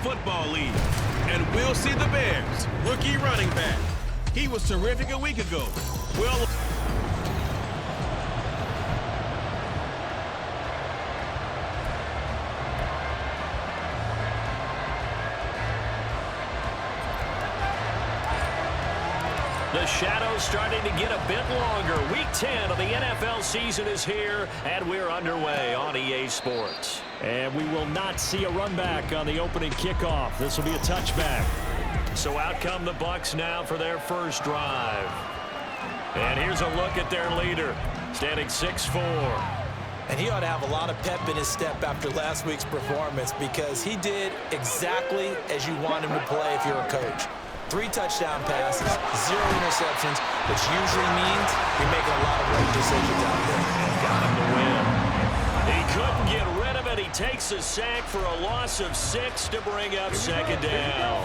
Football League. And we'll see the Bears' rookie running back. He was terrific a week ago. Well, the shadow's starting to get a bit longer. Week 10 of the NFL season is here, and we're underway on EA Sports. And we will not see a run back on the opening kickoff. This will be a touchback. So out come the Bucs now for their first drive. And here's a look at their leader, standing 6'4". And he ought to have a lot of pep in his step after last week's performance because he did exactly as you want him to play if you're a coach. 3 touchdown passes, 0 interceptions, which usually means you're making a lot of right decisions out there. Got him to win. He couldn't get rid of it. He takes a sack for a loss of 6 to bring up second down.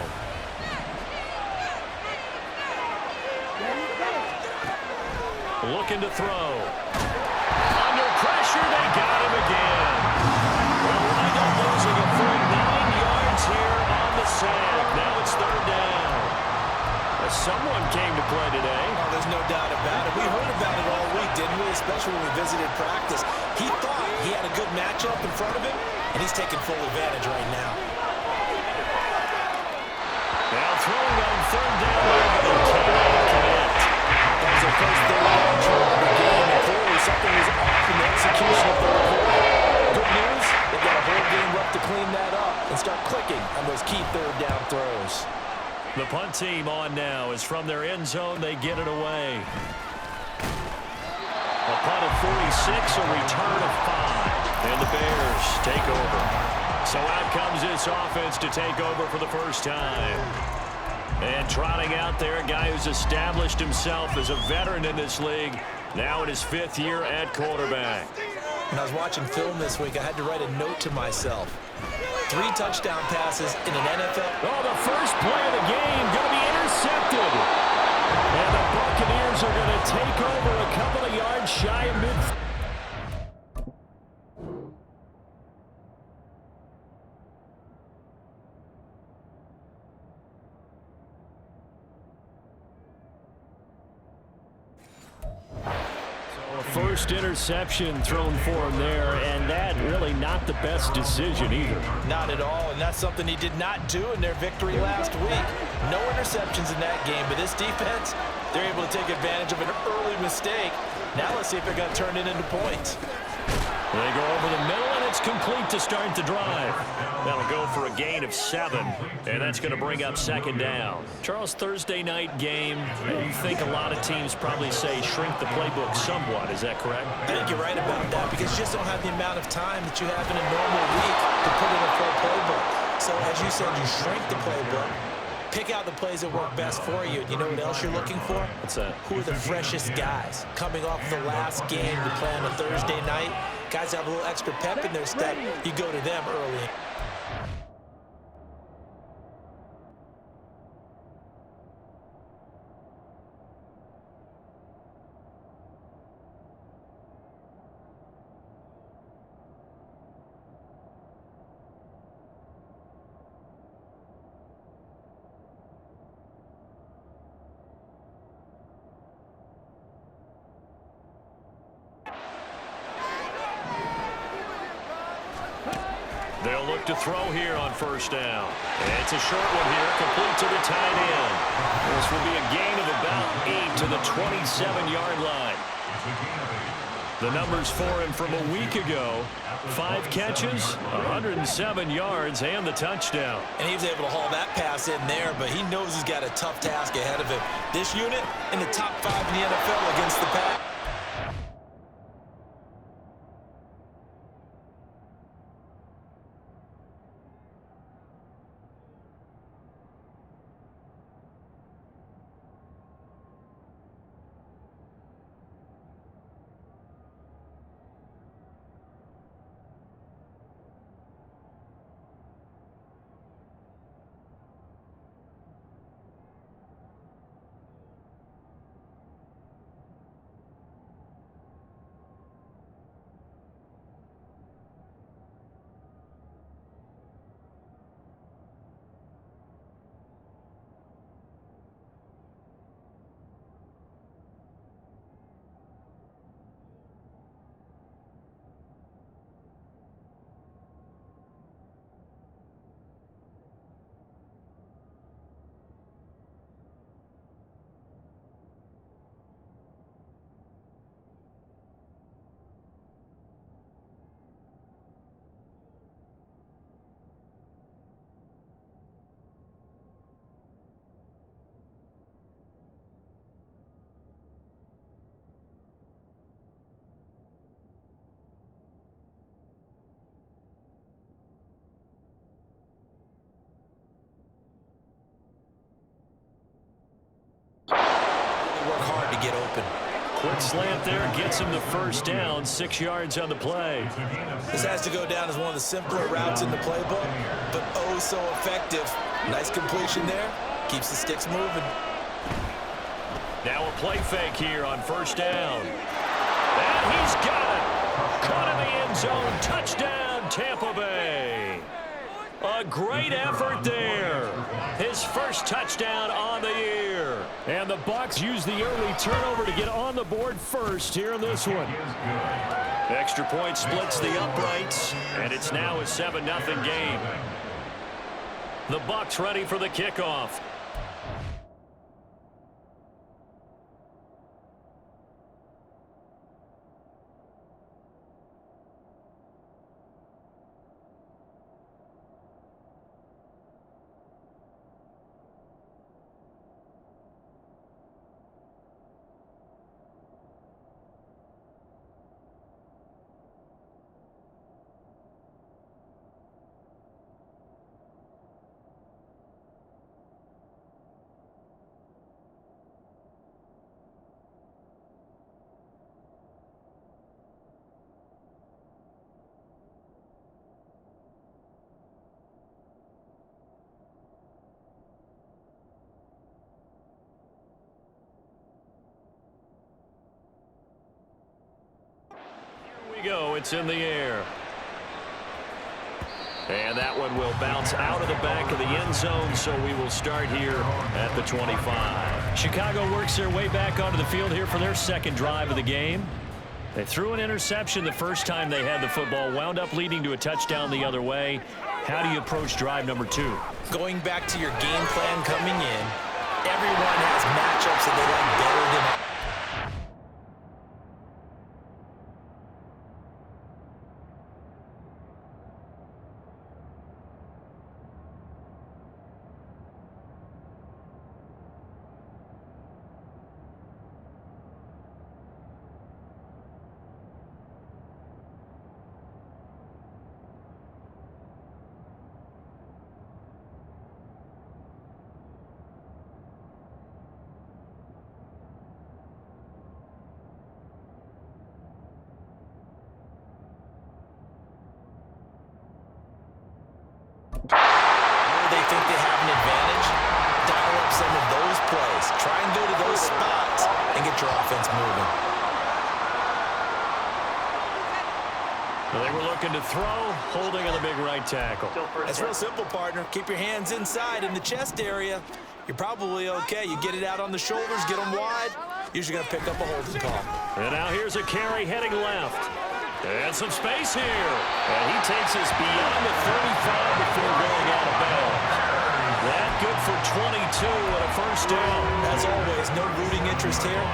Looking to throw. Under pressure, they got him again. Well, wind up losing a full 9 yards here on the sack. Now it's third down. Someone came to play today. Oh, there's no doubt about it. We heard about it all week, didn't we? Especially when we visited practice. He thought he had a good matchup in front of him, and he's taking full advantage right now. Now throwing on third down, but he cannot connect. That was a first third down try of the game, and clearly something was off in the execution of the report. Good news, they've got a whole game left to clean that up and start clicking on those key third down throws. The punt team on now is from their end zone. They get it away. A punt of 46, a return of 5. And the Bears take over. So out comes this offense to take over for the first time. And trotting out there, a guy who's established himself as a veteran in this league, now in his 5th year at quarterback. When I was watching film this week, I had to write a note to myself. 3 touchdown passes in an NFL. Oh, the first play of the game going to be intercepted. And the Buccaneers are going to take over a couple of yards shy of mid. First interception thrown for him there, and that really not the best decision either. Not at all, and that's something he did not do in their victory last week. No interceptions in that game, but this defense, they're able to take advantage of an early mistake. Now let's see if they're going to turn it into points. They go over the middle, and it's complete to start the drive. That'll go for a gain of 7, and that's going to bring up second down. Charles, Thursday night game, you think a lot of teams probably say shrink the playbook somewhat. Is that correct? I think you're right about that because you just don't have the amount of time that you have in a normal week to put in a full playbook. So as you said, you shrink the playbook. Pick out the plays that work best for you. And you know what else you're looking for? What's that? Who are the freshest guys coming off the last game to play on a Thursday night? Guys have a little extra pep in their step. You go to them early. They'll look to throw here on first down. And it's a short one here, complete to the tight end. This will be a gain of about 8 to the 27-yard line. The numbers for him from a week ago: 5 catches, 107 yards, and the touchdown. And he was able to haul that pass in there, but he knows he's got a tough task ahead of him. This unit in the top 5 in the NFL against the pass. get open. Quick slant there gets him the first down, 6 yards on the play. This has to go down as one of the simpler routes in the playbook, but oh so effective. Nice completion there. Keeps the sticks moving. Now a play fake here on first down. And he's got it. Caught in the end zone. Touchdown, Tampa Bay. A great effort there. His first touchdown on the year. And the Bucs use the early turnover to get on the board first here in this one. Extra point splits the uprights, and it's now a 7-0 game. The Bucs ready for the kickoff. Go. It's in the air. And that one will bounce out of the back of the end zone, so we will start here at the 25. Chicago works their way back onto the field here for their second drive of the game. They threw an interception the first time they had the football, wound up leading to a touchdown the other way. How do you approach drive number 2? Going back to your game plan coming in, everyone has matchups that they like better than others. They think they have an advantage. Dial up some of those plays. Try and go to those spots and get your offense moving. Well, they were looking to throw, holding on the big right tackle. It's real simple, partner. Keep your hands inside in the chest area. You're probably okay. You get it out on the shoulders, get them wide. Usually going to pick up a holding call. And now here's a carry heading left. And some space here. And he takes us beyond the 35 before going out of bounds. That good for 22 and a first down. As always, no rooting interest here.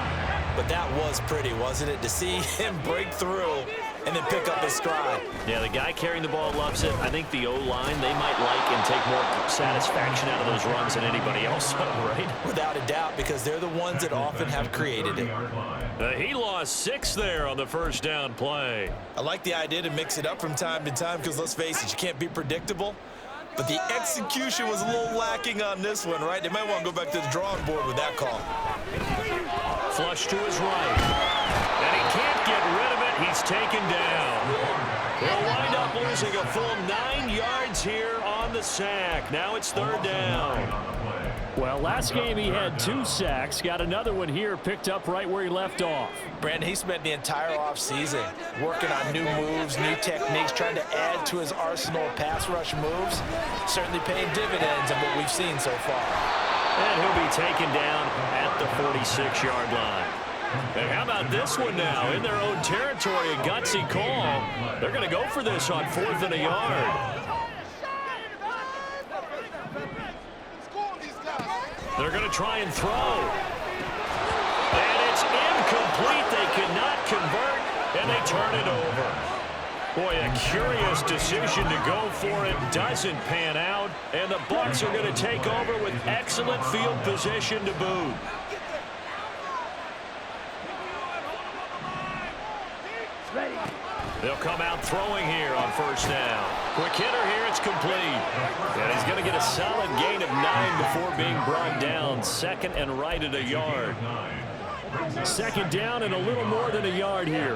But that was pretty, wasn't it? To see him break through and then pick up his stride. Yeah, the guy carrying the ball loves it. I think the O-line, they might like and take more satisfaction out of those runs than anybody else, right? Without a doubt, because they're the ones that often have created it. He lost 6 there on the first down play. I like the idea to mix it up from time to time because, let's face it, you can't be predictable. But the execution was a little lacking on this one, right? They might want to go back to the drawing board with that call. Flush to his right. And he can't get rid of it. He's taken down. He'll wind up losing a full 9 yards here on the sack. Now it's third down. Well, last game he had 2 sacks. Got another one here, picked up right where he left off. Brandon, he spent the entire offseason working on new moves, new techniques, trying to add to his arsenal of pass rush moves. Certainly paying dividends in what we've seen so far. And he'll be taken down at the 46-yard line. And how about this one now? In their own territory, a gutsy call. They're going to go for this on 4th and a yard. They're going to try and throw. And it's incomplete. They cannot convert, and they turn it over. Boy, a curious decision to go for it. Doesn't pan out, and the Bucs are going to take over with excellent field position to boot. They'll come out throwing here on first down. Quick hitter here, it's complete. And he's going to get a solid gain of 9 before being brought down. 2nd and right at a yard. Second down and a little more than a yard here.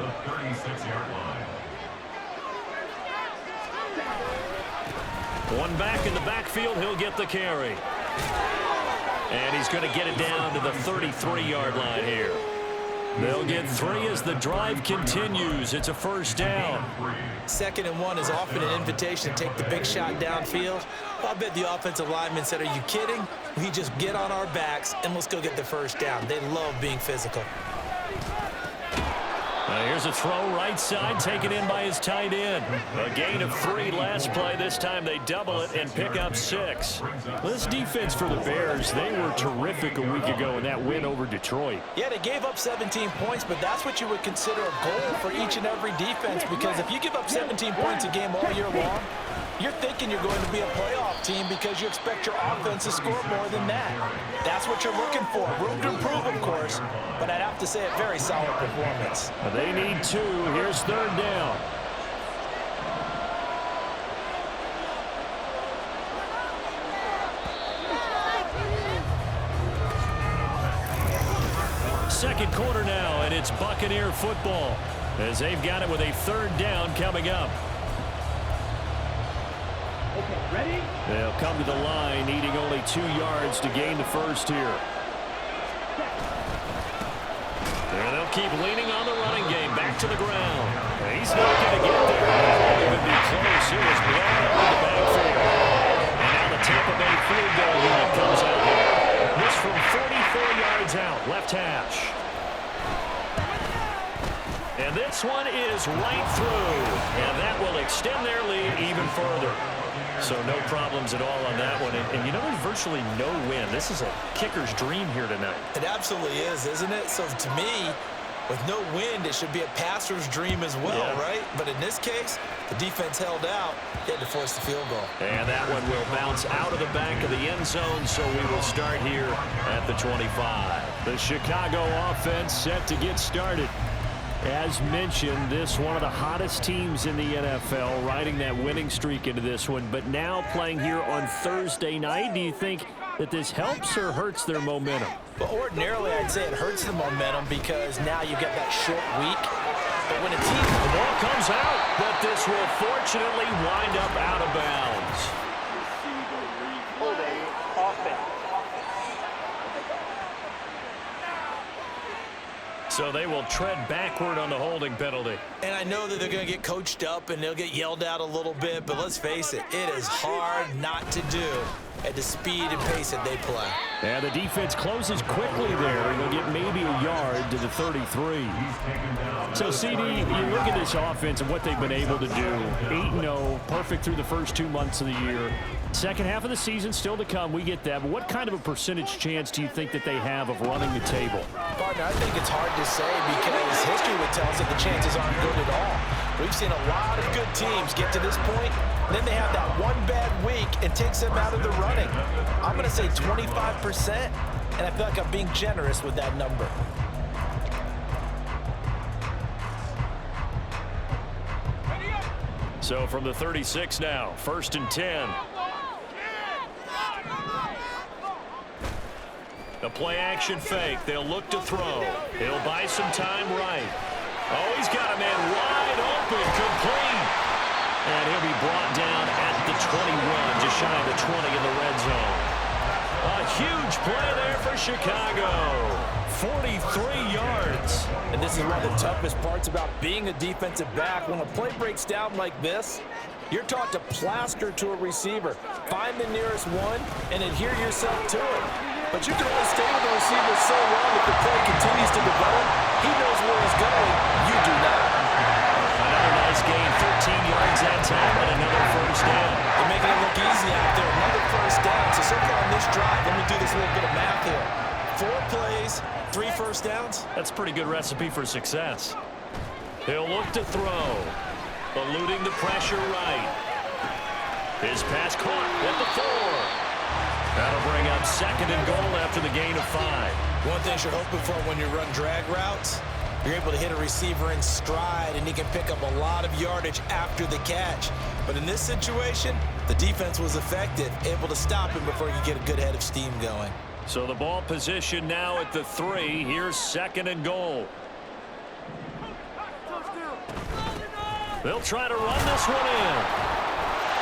One back in the backfield, he'll get the carry. And he's going to get it down to the 33-yard line here. They'll get 3 as the drive continues. It's a first down. 2nd and 1 is often an invitation to take the big shot downfield. I bet the offensive lineman said, are you kidding? We just get on our backs and let's go get the first down. They love being physical. Here's a throw right side, taken in by his tight end. A gain of 3 last play. This time they double it and pick up 6. This defense for the Bears, they were terrific a week ago in that win over Detroit. Yeah, they gave up 17 points, but that's what you would consider a goal for each and every defense, because if you give up 17 points a game all year long, you're thinking you're going to be a playoff team because you expect your offense to score more than that. That's what you're looking for. Room to improve, of course, but I'd have to say a very solid performance. They need 2. Here's 3rd down. Second quarter now, and it's Buccaneer football as they've got it with a 3rd down coming up. Ready? They'll come to the line, needing only 2 yards to gain the first here. And they'll keep leaning on the running game. Back to the ground. He's not going to get there. It won't even be close. It was blown up in the backfield. And now the Tampa Bay field goal unit comes out here. This from 44 yards out, left hash. And this one is right through. And that will extend their lead even further. So no problems at all on that one. And you know, there's virtually no win. This is a kicker's dream here tonight. It absolutely is, isn't it? So to me, with no wind, it should be a passer's dream as well, right? But in this case, the defense held out. They had to force the field goal. And that one will bounce out of the back of the end zone, so we will start here at the 25. The Chicago offense set to get started. As mentioned, this one of the hottest teams in the NFL, riding that winning streak into this one, but now playing here on Thursday night. Do you think that this helps or hurts their momentum? But ordinarily, I'd say it hurts the momentum because now you get that short week. But when a team... The ball comes out, but this will fortunately wind up out of bounds. So they will tread backward on the holding penalty. And I know that they're going to get coached up and they'll get yelled at a little bit, but let's face it, it is hard not to do at the speed and pace that they play. And the defense closes quickly there, and they'll get maybe a yard to the 33. So, CD, you look at this offense and what they've been able to do. 8-0, perfect through the first 2 months of the year. Second half of the season still to come. We get that. But what kind of a percentage chance do you think that they have of running the table? Partner, I think it's hard to say because history would tell us that the chances aren't good at all. We've seen a lot of good teams get to this point, and then they have that one bad week and takes them out of the running. I'm going to say 25%, and I feel like I'm being generous with that number. So from the 36 now, 1st and 10. A play-action fake. They'll look to throw. He'll buy some time right. Oh, he's got a man wide open, complete. And he'll be brought down at the 21, just shy of the 20 in the red zone. A huge play there for Chicago. 43 yards. And this is one of the toughest parts about being a defensive back. When a play breaks down like this, you're taught to plaster to a receiver. Find the nearest one and adhere yourself to it. But you can only stay with the receiver so long if the play continues to develop. He knows where he's going. You do not. Another nice gain, 13 yards that time, and another first down. They're making it look easy out there. Another first down. So far on this drive, let me do this little bit of math here. 4 plays, 3 first downs. That's a pretty good recipe for success. He'll look to throw. Eluding the pressure right. His pass caught at the 4. That'll bring up 2nd and goal after the gain of 5. One thing you're hoping for when you run drag routes, you're able to hit a receiver in stride, and he can pick up a lot of yardage after the catch. But in this situation, the defense was effective, able to stop him before he could get a good head of steam going. So the ball position now at the 3. Here's 2nd and goal. They'll try to run this one in.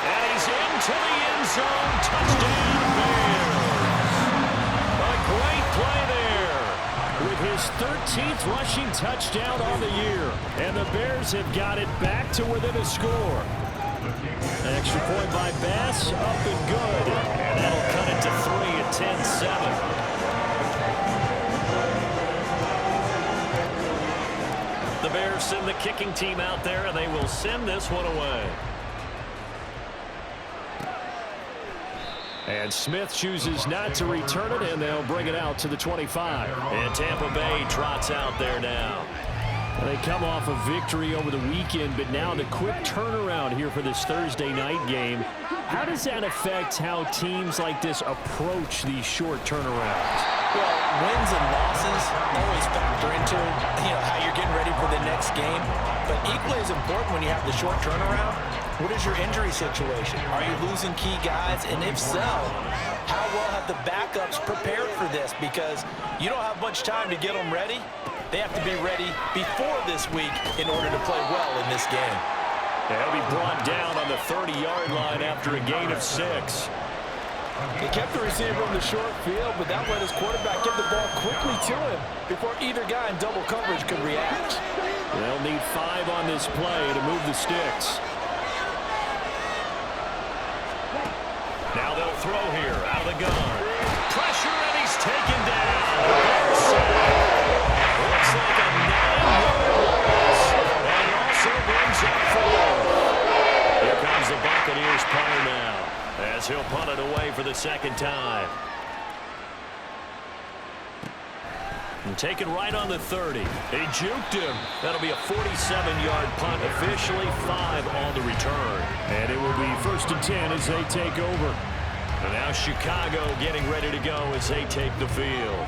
And he's into the end zone. Touchdown, Bears. A great play there. With his 13th rushing touchdown on the year. And the Bears have got it back to within a score. An extra point by Bass, up and good. And that'll cut it to 3 at 10-7. The Bears send the kicking team out there, and they will send this one away. And Smith chooses not to return it, and they'll bring it out to the 25. And Tampa Bay trots out there now. They come off a victory over the weekend, but now the quick turnaround here for this Thursday night game. How does that affect how teams like this approach these short turnarounds? Well, wins and losses always factor into how you're getting ready for the next game. But equally as important when you have the short turnaround, what is your injury situation? Are you losing key guys? And if so, how well have the backups prepared for this? Because you don't have much time to get them ready. They have to be ready before this week in order to play well in this game. They'll be brought down on the 30-yard line after a gain of 6. He kept the receiver on the short field, but that let his quarterback get the ball quickly to him before either guy in double coverage could react. They'll need 5 on this play to move the sticks. Now they'll throw here out of the gun. Pressure, and he's taken down. Looks like a 9-yard loss, and it also brings up 4. Here comes the Buccaneers punter now, as he'll punt it away for the 2nd time. And taken right on the 30. He juked him. That'll be a 47-yard punt, officially 5 on the return. And it will be 1st and 10 as they take over. And now Chicago getting ready to go as they take the field.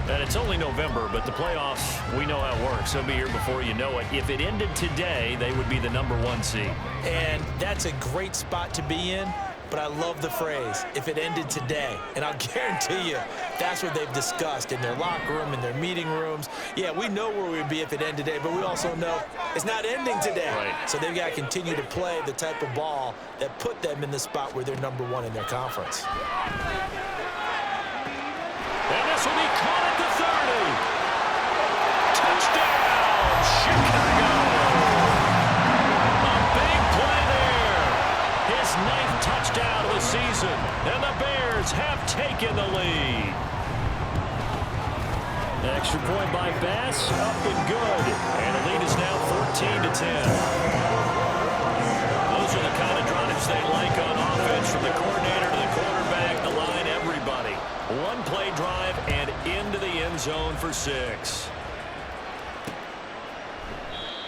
And it's only November, but the playoffs, we know how it works. They'll be here before you know it. If it ended today, they would be the #1 seed. And that's a great spot to be in, but I love the phrase, if it ended today. And I'll guarantee you, that's what they've discussed in their locker room, in their meeting rooms. Yeah, we know where we'd be if it ended today, but we also know it's not ending today. Right. So they've got to continue to play the type of ball that put them in the spot where they're #1 in their conference. And this will be caught at the 30. Touchdown, Chicago. A big play there. His 9th touchdown of the season. And the Bears have taken the lead. Extra point by Bass, up and good. And the lead is now 14-10. Those are the kind of drives they like on offense, from the coordinator to the quarterback, the line, everybody. One play drive and into the end zone for 6.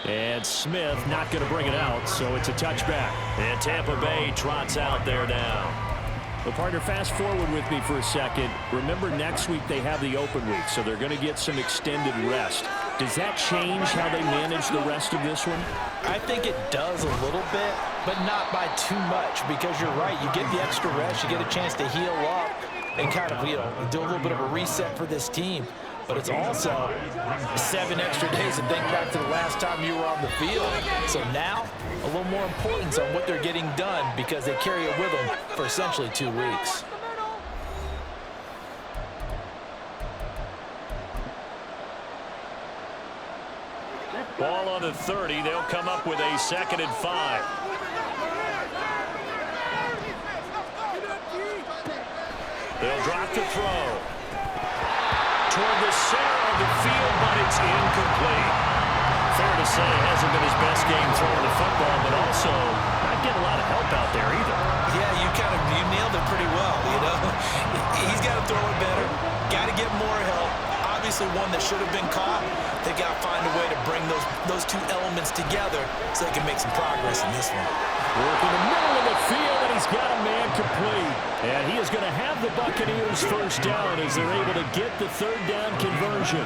And Smith not going to bring it out, so it's a touchback. And Tampa Bay trots out there now. Well, partner, fast forward with me for a second. Remember, next week they have the open week, so they're going to get some extended rest. Does that change how they manage the rest of this one? I think it does a little bit, but not by too much, because you're right. You get the extra rest. You get a chance to heal up and kind of, do a little bit of a reset for this team. But it's also 7 extra days to think back to the last time you were on the field. So now, a little more importance on what they're getting done, because they carry it with them for essentially 2 weeks. Ball on the 30. They'll come up with a 2nd and 5. They'll drop the throw. Toward the center of the field, but it's incomplete. Fair to say, it hasn't been his best game throwing the football, but also not getting a lot of help out there either. Yeah, you nailed it pretty well, He's got to throw it better, got to get more help. Obviously one that should have been caught. They got to find a way to bring those 2 elements together so they can make some progress in this one. Working the middle of the field, and he's got a man complete. And he is going to have the Buccaneers 1st down as they're able to get the 3rd down conversion.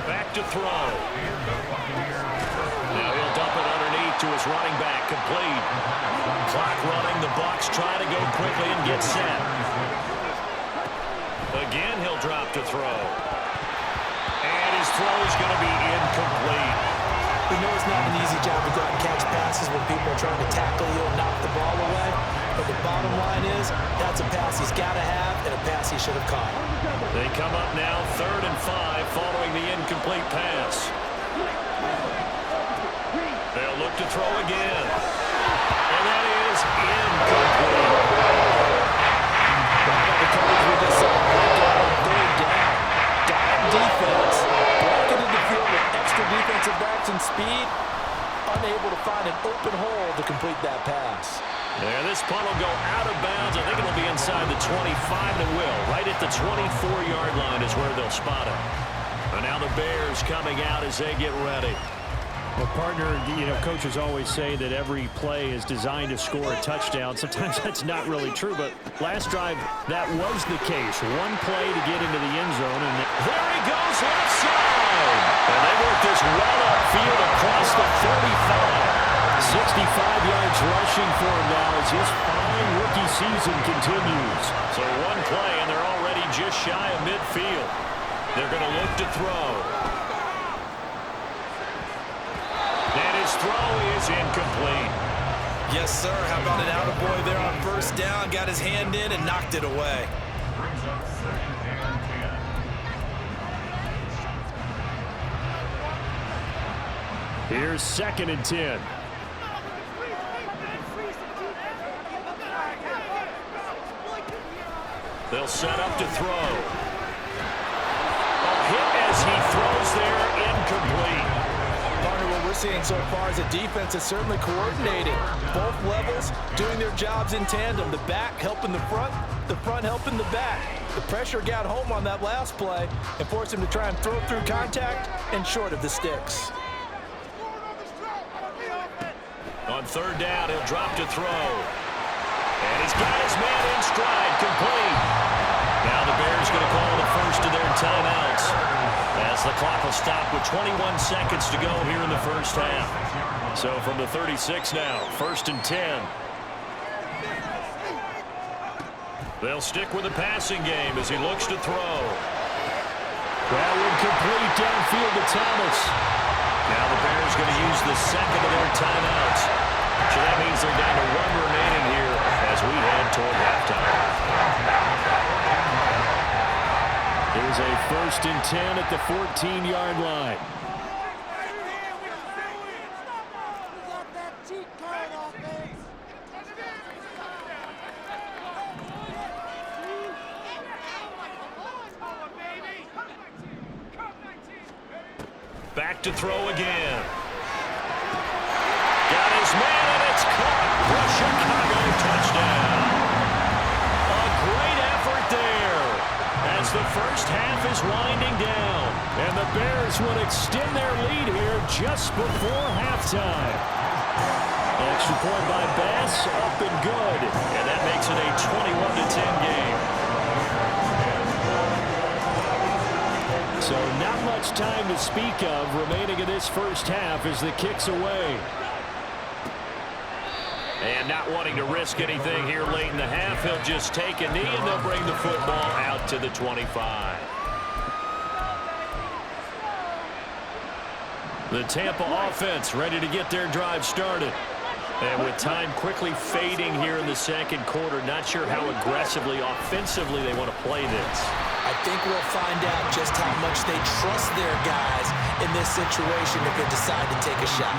Back to throw. Now he'll dump it underneath to his running back, complete. Clock running, the Bucs try to go quickly and get set. Again, to throw. And his throw is going to be incomplete. We know it's not an easy job to go out and catch passes when people are trying to tackle you and knock the ball away. But the bottom line is, that's a pass he's got to have and a pass he should have caught. They come up now 3rd and 5 following the incomplete pass. They'll look to throw again. And that is incomplete. The coverage we just saw right down on 3rd down. Dime defense, blocking the field with extra defensive backs and speed, unable to find an open hole to complete that pass. And this punt will go out of bounds. I think it'll be inside the 25, and it will. Right at the 24-yard line is where they'll spot it. And now the Bears coming out as they get ready. Well, partner, you know, coaches always say that every play is designed to score a touchdown. Sometimes that's not really true, but last drive, that was the case. One play to get into the end zone, and there he goes left side. And they work this well upfield across the 35. 65 yards rushing for him now as his fine rookie season continues. So one play, and they're already just shy of midfield. They're going to look to throw. And his throw is incomplete. Yes, sir. How about an attaboy there on 1st down? Got his hand in and knocked it away. Here's 2nd and 10. They'll set up to throw. A hit as he throws there, incomplete. Partner, what we're seeing so far is a defense that's certainly coordinated. Both levels doing their jobs in tandem. The back helping the front helping the back. The pressure got home on that last play and forced him to try and throw through contact and short of the sticks. On 3rd down, he'll drop to throw. And he's got his man in stride, complete. Now the Bears going to call the first of their timeouts as the clock will stop with 21 seconds to go here in the first half. So from the 36 now, 1st and 10. They'll stick with the passing game as he looks to throw. That one complete downfield to Thomas. Now the Bears going to use the second of their timeouts. So that means they're down to 1 remaining here as we head toward halftime. Here's a 1st and 10 at the 14-yard line. Back to throw again. Got his man, and it's caught for a Chicago touchdown. A great effort there as the first half is winding down. And the Bears would extend their lead here just before halftime. Extra point by Bass, up and good. And that makes it a 21-10 game. So not much time to speak of remaining in this first half as the kick's away. And not wanting to risk anything here late in the half, he'll just take a knee and they'll bring the football out to the 25. The Tampa offense ready to get their drive started. And with time quickly fading here in the second quarter, not sure how aggressively, offensively they want to play this. I think we'll find out just how much they trust their guys in this situation if they decide to take a shot.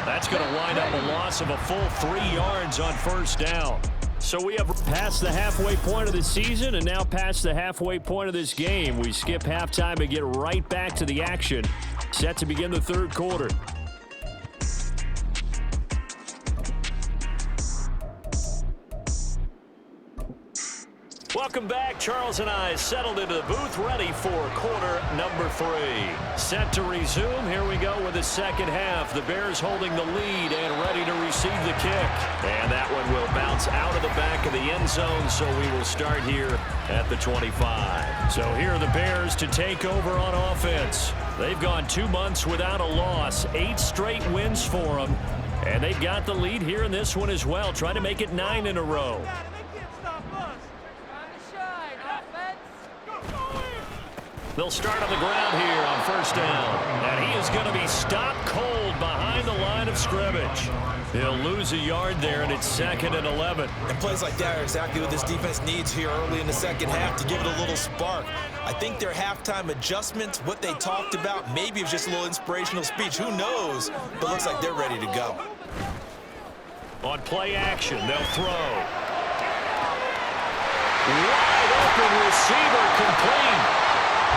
That's going to wind up a loss of a full 3 yards on 1st down. So we have passed the halfway point of the season and now past the halfway point of this game. We skip halftime and get right back to the action. Set to begin the 3rd quarter. Welcome back. Charles and I settled into the booth, ready for quarter number 3. Set to resume. Here we go with the second half. The Bears holding the lead and ready to receive the kick. And that one will bounce out of the back of the end zone, so we will start here at the 25. So here are the Bears to take over on offense. They've gone 2 months without a loss, 8 straight wins for them. And they've got the lead here in this one as well, trying to make it 9 in a row. They'll start on the ground here on first down. And he is going to be stopped cold behind the line of scrimmage. He'll lose a yard there, and it's 2nd and 11. And plays like that are exactly what this defense needs here early in the second half to give it a little spark. I think their halftime adjustments, what they talked about, maybe it was just a little inspirational speech. Who knows? But it looks like they're ready to go. On play action, they'll throw. Wide open receiver complete.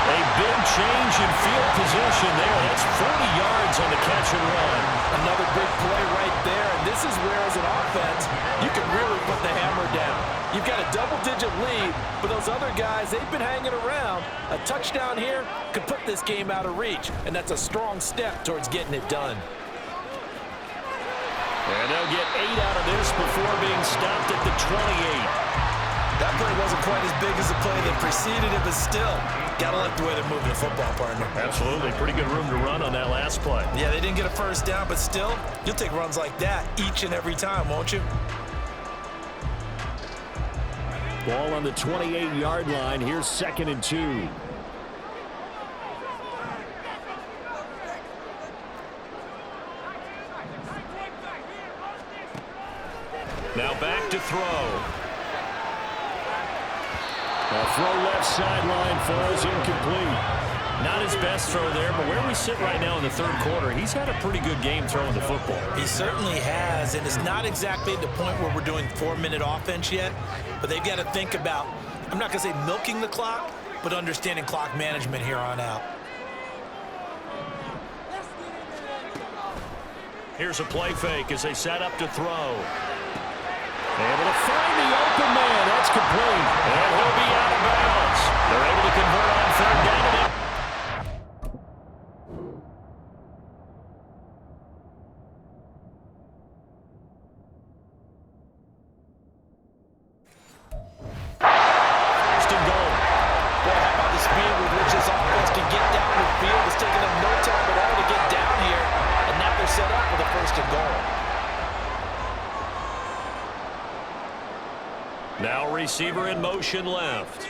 A big change in field position there. That's 40 yards on the catch and run. Another big play right there. And this is where, as an offense, you can really put the hammer down. You've got a double-digit lead, but those other guys, they've been hanging around. A touchdown here could put this game out of reach, and that's a strong step towards getting it done. And they'll get 8 out of this before being stopped at the 28. That play wasn't quite as big as the play that preceded it, but still, gotta like the way they're moving the football, partner. Absolutely. Pretty good room to run on that last play. Yeah, they didn't get a first down, but still, you'll take runs like that each and every time, won't you? Ball on the 28-yard line. Here's 2nd and 2. Now back to throw. A throw left sideline falls incomplete. Not his best throw there, but where we sit right now in the third quarter, he's had a pretty good game throwing the football. He certainly has, and it's not exactly at the point where we're doing 4-minute offense yet, but they've got to think about, I'm not going to say milking the clock, but understanding clock management here on out. Here's a play fake as they set up to throw. Able to find the open man. That's complete. And he'll be out of bounds. They're able to convert on 3rd down. First and goal. Boy, how about the speed with which this offense can get down the field? It's taken them no time at all to get down here, and now they're set up for the 1st and goal. Now receiver in motion left.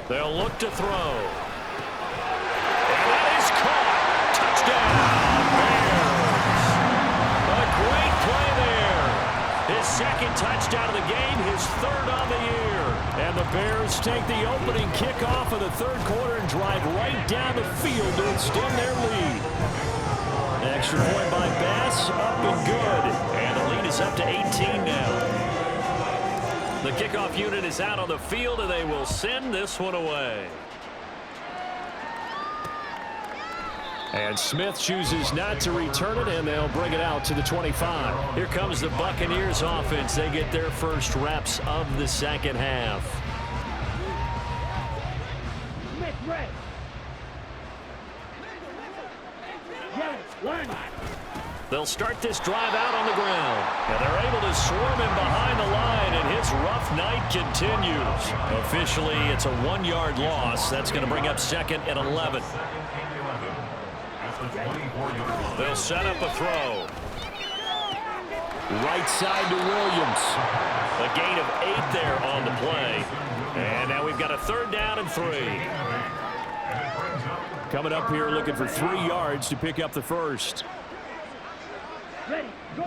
They'll look to throw. And that is caught. Touchdown, Bears. A great play there. His 2nd touchdown of the game, his 3rd on the year. And the Bears take the opening kickoff of the 3rd quarter and drive right down the field to extend their lead. Extra point by Bass, up and good. And the lead is up to 18 now. The kickoff unit is out on the field, and they will send this one away. And Smith chooses not to return it, and they'll bring it out to the 25. Here comes the Buccaneers offense. They get their first reps of the second half. They'll start this drive out on the ground. And they're able to swarm him behind the line, and his rough night continues. Officially, it's a 1-yard loss. That's going to bring up 2nd and 11. They'll set up a throw. Right side to Williams. A gain of 8 there on the play. And now we've got a 3rd down and 3. Coming up here looking for 3 yards to pick up the first. Ready, go.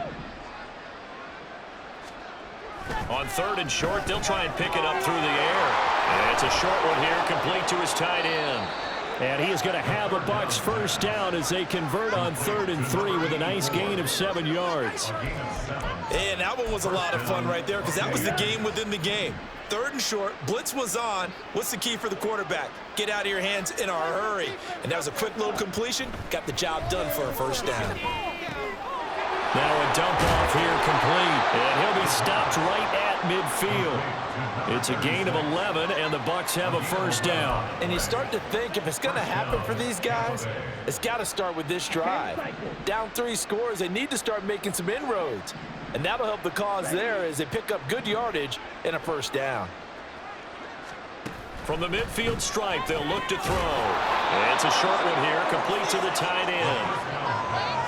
On 3rd and short, they'll try and pick it up through the air. And it's a short one here, complete to his tight end. And he is going to have a Bucs first down as they convert on 3rd and 3 with a nice gain of 7 yards. And that one was a lot of fun right there because that was the game within the game. 3rd and short, blitz was on. What's the key for the quarterback? Get out of your hands in a hurry. And that was a quick little completion. Got the job done for a first down. Now a dump off here complete. And he'll be stopped right at midfield. It's a gain of 11, and the Bucs have a first down. And you start to think if it's going to happen for these guys, it's got to start with this drive. Down 3 scores, they need to start making some inroads. And that'll help the cause there as they pick up good yardage and a first down. From the midfield stripe, they'll look to throw. And it's a short one here, complete to the tight end.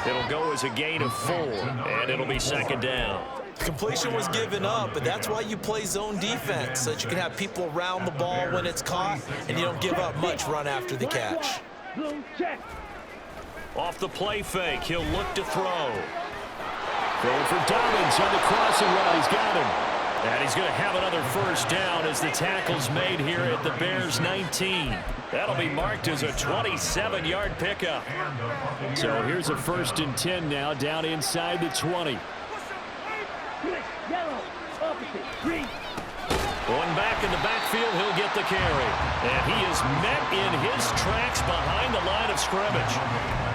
It'll will go as a gain of 4, and it'll be second down. Completion was given up, but that's why you play zone defense, so that you can have people around the ball when it's caught, and you don't give up much run after the catch. Blue check. Off the play fake, he'll look to throw. Going for Dobbins on the crossing route. He's got him. And he's going to have another first down as the tackle's made here at the Bears' 19. That'll be marked as a 27-yard pickup. So here's a 1st and 10 now, down inside the 20. Switch. Yellow. Opposite. Green. Going back in the backfield, he'll get the carry. And he is met in his tracks behind the line of scrimmage.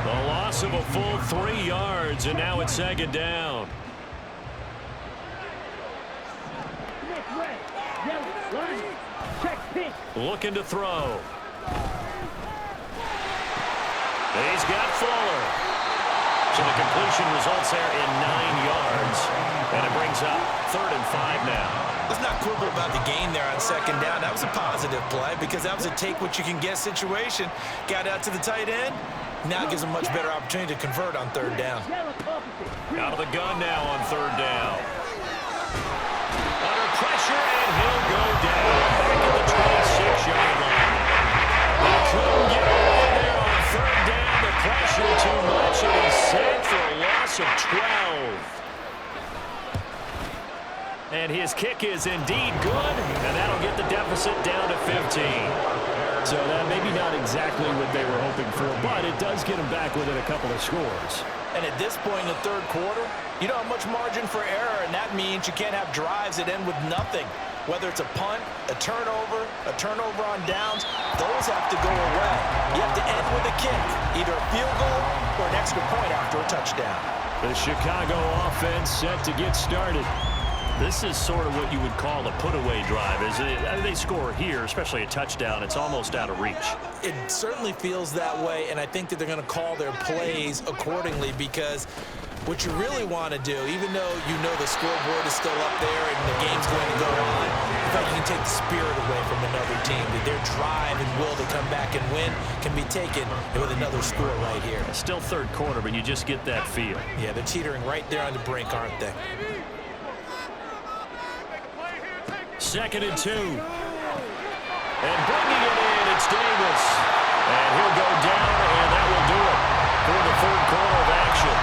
The loss of a full 3 yards, and now it's second down. Red. Yellow. Line. Check. Pink. Looking to throw. He's got Fuller. So the completion results there in 9 yards. And it brings up 3rd and 5 now. Let's not quibble about the gain there on second down. That was a positive play because that was a take-what-you-can-get situation. Got out to the tight end. Now it gives him a much better opportunity to convert on 3rd down. Yellow. Opposite. Out of the gun now on 3rd down. Under pressure, and he'll go down back at the 26-yard line. They couldn't get away there on 3rd down. The pressure too much, and he's sacked for a loss of 12. And his kick is indeed good, and that'll get the deficit down to 15. So that maybe not exactly what they were hoping for, but it does get them back within a couple of scores. And at this point in the 3rd quarter, you don't have much margin for error, and that means you can't have drives that end with nothing. Whether it's a punt, a turnover on downs, those have to go away. You have to end with a kick, either a field goal or an extra point after a touchdown. The Chicago offense set to get started. This is sort of what you would call a put-away drive, isn't it? I mean, they score here, especially a touchdown. It's almost out of reach. It certainly feels that way, and I think that they're going to call their plays accordingly because what you really want to do, even though you know the scoreboard is still up there and the game's going to go on, in fact, you can take the spirit away from another team. That their drive and will to come back and win can be taken with another score right here. It's still 3rd quarter, but you just get that feel. Yeah, they're teetering right there on the brink, aren't they? 2nd and 2. And bringing it in, it's Davis. And he'll go down, and that will do it for the 3rd quarter of action.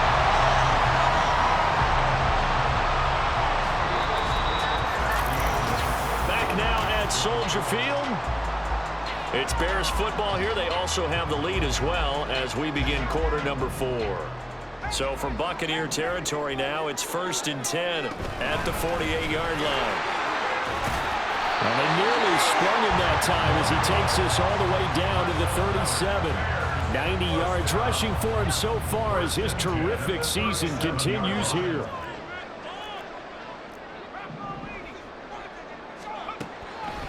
Back now at Soldier Field. It's Bears football here. They also have the lead as well as we begin quarter number 4. So from Buccaneer territory now, it's 1st and 10 at the 48-yard line. And they nearly sprung him that time as he takes this all the way down to the 37. 90 yards rushing for him so far as his terrific season continues here.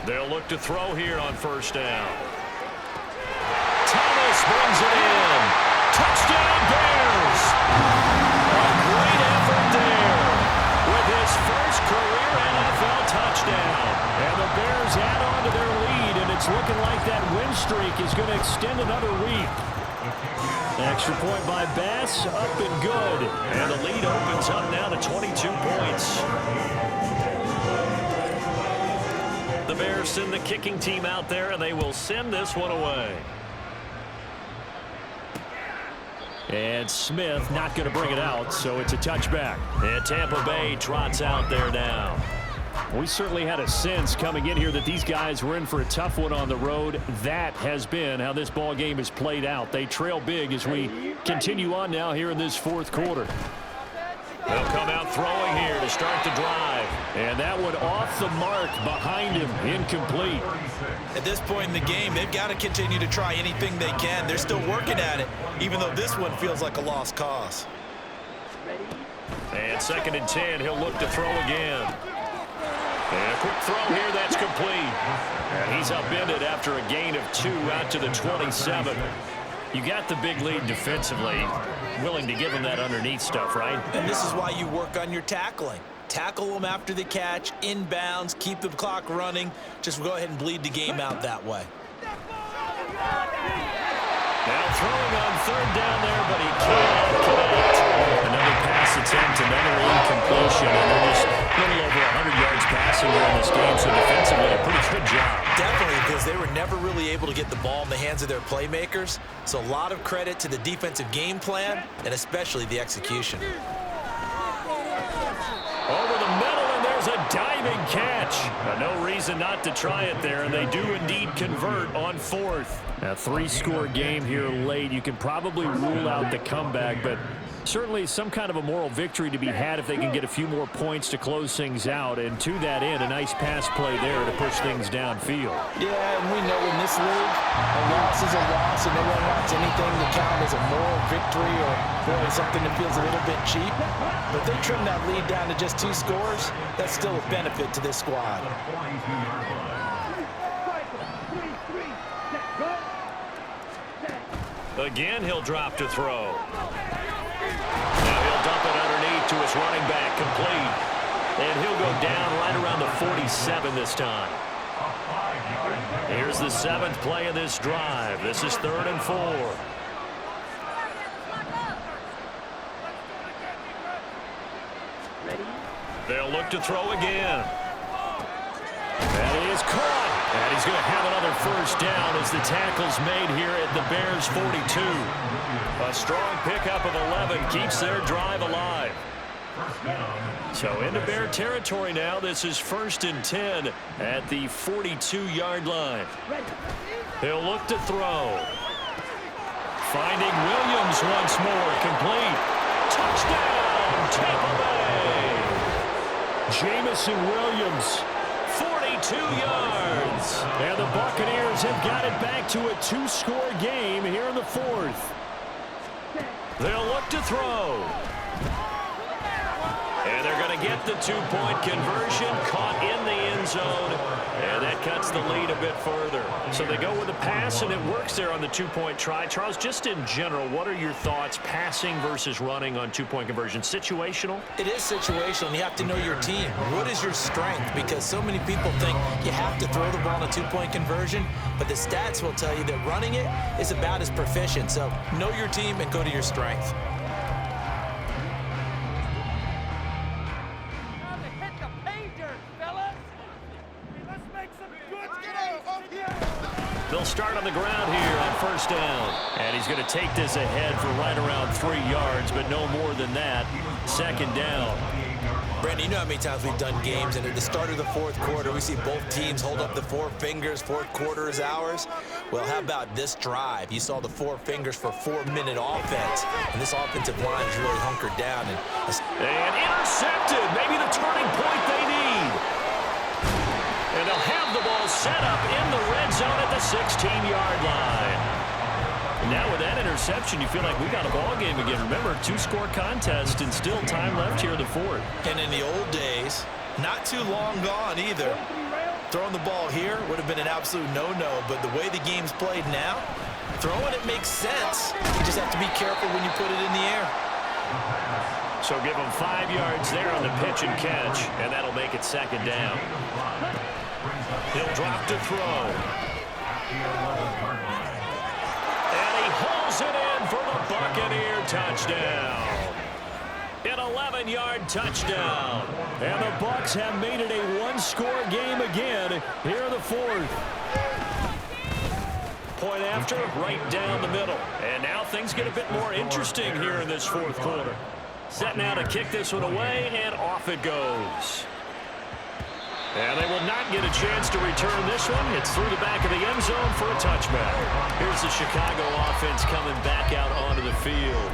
They'll look to throw here on 1st down. Thomas brings it in. Touchdown Bears! A great effort there with his first career NFL touchdown. And the Bears add on to their lead, and it's looking like that win streak is going to extend another week. Extra point by Bass, up and good. And the lead opens up now to 22 points. The Bears send the kicking team out there, and they will send this one away. And Smith not going to bring it out, so it's a touchback. And Tampa Bay trots out there now. We certainly had a sense coming in here that these guys were in for a tough one on the road. That has been how this ball game has played out. They trail big as we continue on now here in this 4th quarter. They'll come out throwing here to start the drive. And that one off the mark behind him, incomplete. At this point in the game, they've got to continue to try anything they can. They're still working at it, even though this one feels like a lost cause. And 2nd and 10, he'll look to throw again. And a quick throw here, that's complete. And he's upended after a gain of 2 out to the 27. You got the big lead defensively. Willing to give him that underneath stuff, right? And this is why you work on your tackling. Tackle them after the catch, inbounds, keep the clock running. Just go ahead and bleed the game out that way. Now throwing on 3rd down there, but he can't connect. able to get the ball in the hands of their playmakers. So a lot of credit to the defensive game plan and especially the execution. Over the middle, and there's a diving catch. No reason not to try it there, and they do indeed convert on fourth. A three-score game here late. You can probably rule out the comeback, but certainly some kind of a moral victory to be had if they can get a few more points to close things out. And to that end, a nice pass play there to push things downfield. Yeah, and we know in this league, a loss is a loss, and no one wants anything to count as a moral victory or, boy, something that feels a little bit cheap. But if they trim that lead down to just 2 scores, that's still a benefit to this squad. Again, he'll drop to throw. Now he'll dump it underneath to his running back, complete. And he'll go down right around the 47 this time. Here's the 7th play of this drive. This is 3rd and 4. They'll look to throw again. And he is caught. And he's going to have another first down as the tackle's made here at the Bears' 42. A strong pickup of 11 keeps their drive alive. So into Bear territory now. This is 1st and 10 at the 42-yard line. He'll look to throw. Finding Williams once more, complete. Touchdown, Tampa Bay. Jamison Williams, 42 yards. and the Buccaneers have got it back to a 2-score game here in the 4th. They'll look to throw. And they're going to get the 2-point conversion, caught in the end zone, and that cuts the lead a bit further. So they go with a pass, and it works there on the 2-point try. Charles, just in general, what are your thoughts, passing versus running on 2-point conversion? Situational? It is situational, and you have to know your team. What is your strength? Because so many people think you have to throw the ball in a 2-point conversion, but the stats will tell you that running it is about as proficient. So know your team and go to your strength. They'll start on the ground here on 1st down. And he's going to take this ahead for right around 3 yards, but no more than that. 2nd down. Brandon, you know how many times we've done games, and at the start of the 4th quarter, we see both teams hold up the 4 fingers, 4th quarter is ours. Well, how about this drive? You saw the 4 fingers for 4-minute offense, and this offensive line is really hunkered down. And intercepted. Maybe the turning point they need. And they'll have the ball set up in the red zone at the 16-yard line. Now with that interception, you feel like we got a ball game again. Remember, 2-score contest and still time left here in the 4th. And in the old days, not too long gone either, throwing the ball here would have been an absolute no-no. But the way the game's played now, throwing it makes sense. You just have to be careful when you put it in the air. So give them 5 yards there on the pitch and catch, and that'll make it 2nd down. He'll drop to throw. And he hauls it in for the Buccaneer touchdown. An 11-yard touchdown. And the Bucs have made it a 1-score game again here in the 4th. Point after, right down the middle. And now things get a bit more interesting here in this 4th quarter. Set now to kick this one away, and off it goes. And they will not get a chance to return this one. It's through the back of the end zone for a touchback. Here's the Chicago offense coming back out onto the field.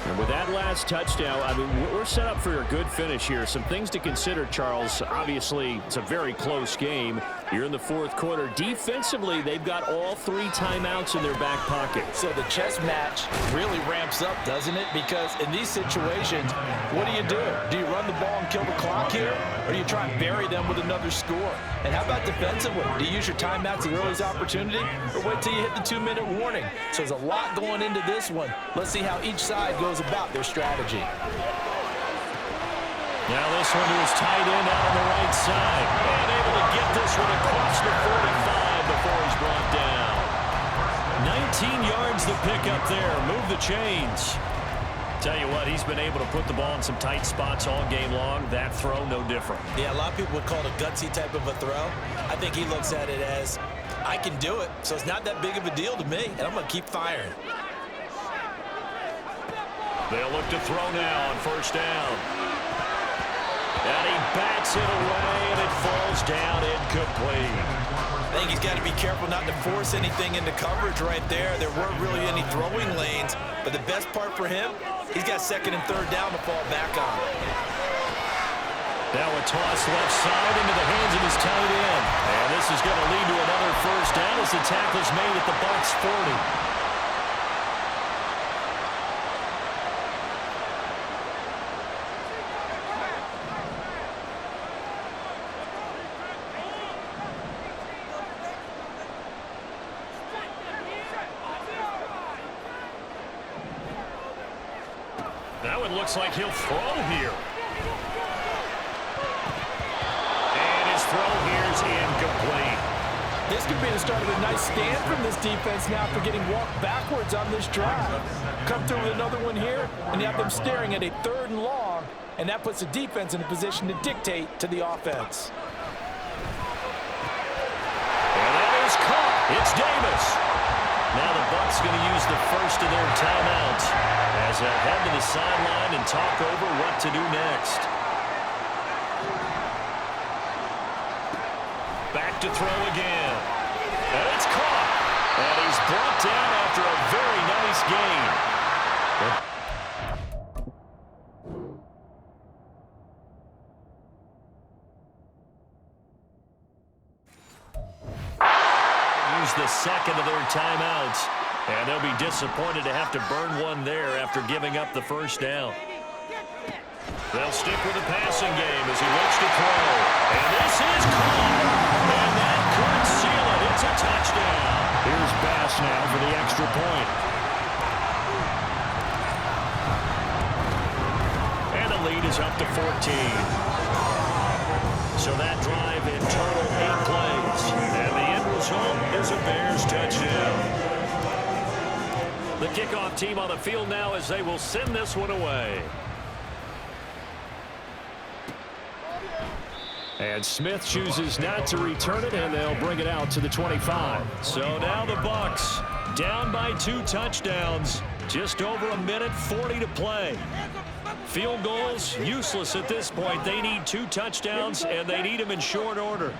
And with that last touchdown, I mean, we're set up for a good finish here. Some things to consider, Charles. Obviously, it's a very close game. You're in the 4th quarter. Defensively, they've got all 3 timeouts in their back pocket. So the chess match really ramps up, doesn't it? Because in these situations, what do? Do you run the ball and kill the clock here? Or do you try and bury them with another score? And how about defensively? Do you use your timeouts the earliest opportunity? Or wait till you hit the 2-minute warning? So there's a lot going into this one. Let's see how each side goes about their strategy. Now this one to his tight end out on the right side. And able to get this one across the 45 before he's brought down. 19 yards the pickup there. Move the chains. Tell you what, he's been able to put the ball in some tight spots all game long. That throw, no different. Yeah, a lot of people would call it a gutsy type of a throw. I think he looks at it as I can do it, so it's not that big of a deal to me, and I'm going to keep firing. They'll look to throw now on first down. And he bats it away, and it falls down incomplete. I think he's got to be careful not to force anything into coverage right there. There weren't really any throwing lanes, but the best part for him, he's got second and third down to fall back on. Now a toss left side into the hands of his tight end. And this is going to lead to another first down as the tackle's made at the Bucs 40. Now it looks like he'll throw here. And his throw here is incomplete. This could be the start of a nice stand from this defense now after getting walked backwards on this drive. Come through with another one here, and you have them staring at a 3rd and long, and that puts the defense in a position to dictate to the offense. And that is caught. It's Davis. Now the Bucs going to use the first of their timeouts as they'll head to the sideline and talk over what to do next. Back to throw again. And it's caught. And he's brought down after a very nice gain. Use the second of their timeouts. And they'll be disappointed to have to burn one there after giving up the first down. They'll stick with the passing game as he looks to throw. And this is caught. And that could seal it. It's a touchdown. Here's Bass now for the extra point. And the lead is up to 14. So that drive in total 8 plays. And the end result is a Bears touchdown. The kickoff team on the field now as they will send this one away. And Smith chooses not to return it, and they'll bring it out to the 25. So now the Bucs down by 2 touchdowns. Just over a minute 40 to play. Field goals useless at this point. They need 2 touchdowns, and they need them in short order.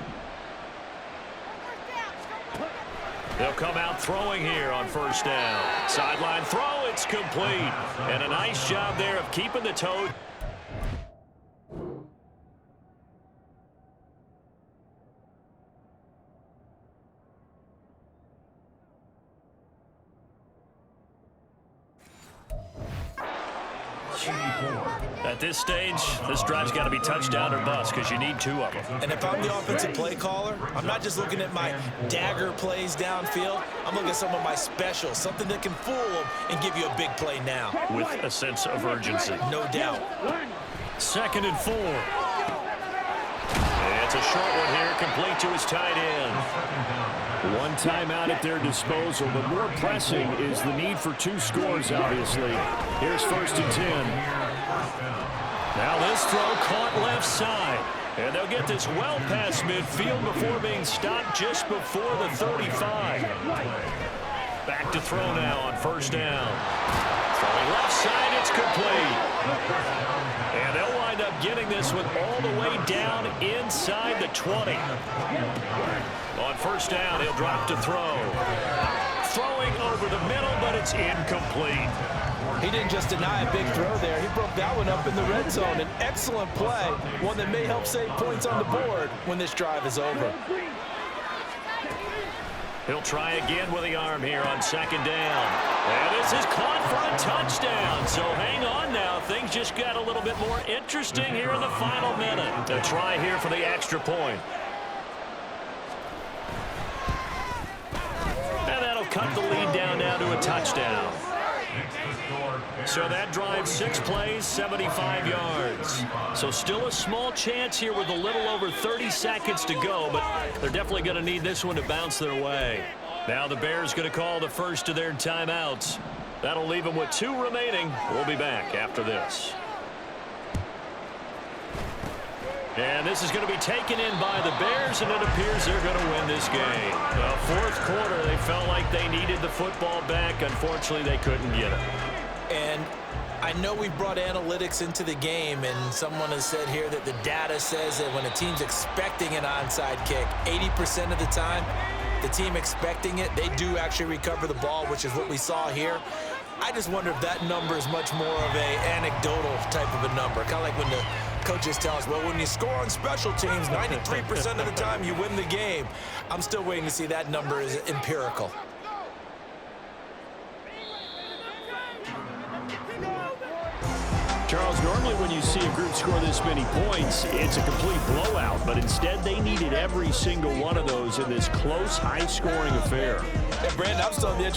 They'll come out throwing here on first down. Sideline throw, it's complete. And a nice job there of keeping the toe. At this stage, this drive's got to be touchdown or bust because you need 2 of them. And if I'm the offensive play caller, I'm not just looking at my dagger plays downfield. I'm looking at some of my specials, something that can fool them and give you a big play now. With a sense of urgency. No doubt. 2nd and 4. It's a short one here, complete to his tight end. One timeout at their disposal, but more pressing is the need for 2 scores, obviously. Here's 1st and 10. Now this throw caught left side. And they'll get this well past midfield before being stopped just before the 35. Back to throw now on first down. Throwing left side, it's complete. And they'll wind up getting this one all the way down inside the 20. On first down, he'll drop to throw. Throwing over the middle, but it's incomplete. He didn't just deny a big throw there. He broke that one up in the red zone. An excellent play, one that may help save points on the board when this drive is over. He'll try again with the arm here on 2nd down. And this is caught for a touchdown. So hang on now. Things just got a little bit more interesting here in the final minute. A try here for the extra point. And that'll cut the lead down now to a touchdown. So that drives 6 plays, 75 yards. So still a small chance here with a little over 30 seconds to go, but they're definitely going to need this one to bounce their way. Now the Bears going to call the first of their timeouts. That'll leave them with 2 remaining. We'll be back after this. And this is going to be taken in by the Bears, and it appears they're going to win this game. The fourth quarter, they felt like they needed the football back. Unfortunately, they couldn't get it. And I know we've brought analytics into the game, and someone has said here that the data says that when a team's expecting an onside kick, 80% of the time, the team expecting it, they do actually recover the ball, which is what we saw here. I just wonder if that number is much more of a anecdotal type of a number, kind of like when the coaches tell us, well, when you score on special teams, 93% of the time you win the game. I'm still waiting to see that number is empirical. Charles, normally when you see a group score this many points, it's a complete blowout. But instead, they needed every single one of those in this close, high-scoring affair. Hey, Brandon, I'm still on the edge